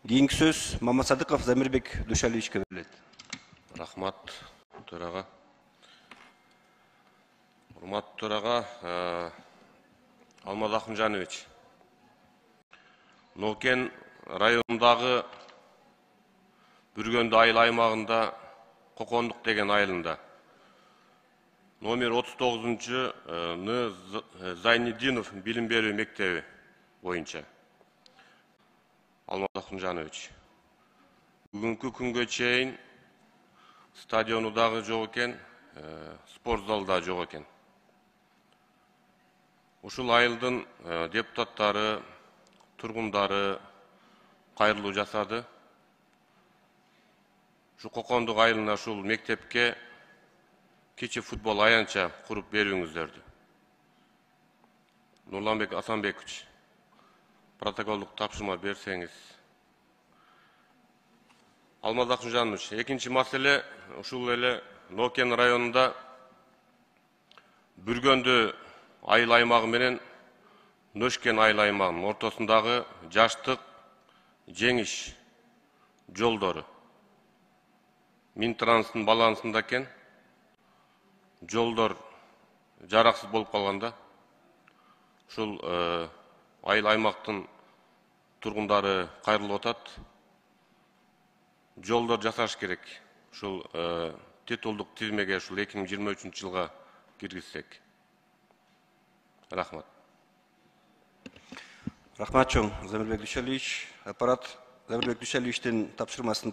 Кейинки сөз Мамасадыков Замирбек Душалиевичке берилет. Рахмат, төрага. Урматтуу төрага, Алмаз Акынжанович. Нокен районундагы Бүргөндү айыл аймагында Кокондук деген айылында номер 39-Ны Зайнидинов билим берүү мектеби боюнча. Алмаз Акынжанович. Бүгүнкү күнгө чейин стадиону дагы жок экен, спорт залы да жок экен. Ушул айылдын депутаттары, тургундары кайрылуу жасады. Шу Кокондук айылына ушул мектепке кичи футбол аянча куруп берүүңүздөрдү. Нурланбек Асанбекович, протоколдук тапшырма берсеңиз. Алмаз Акынжанович, экинчи маселе ушул эле Нокен районунда Бүргөндү айыл аймагы менен Нөшкен айыл аймагынын ортосундагы жаштык жеңиш жолдору. Минтранстын балансында экен. Жолдор жараксыз болуп калганда, ушул айыл аймактын тургундары кайрылып атат. Жолдор жасаш керек. Ушул титулдук тизмеге ушул 2023 жылга киргизсек. Рахмат. Рахмат чоң Замирбек Душалиевич. Аппарат Замирбек Душалиевичтин тапшырмасын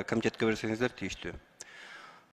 комитетке берсеңиздер тийиштүү.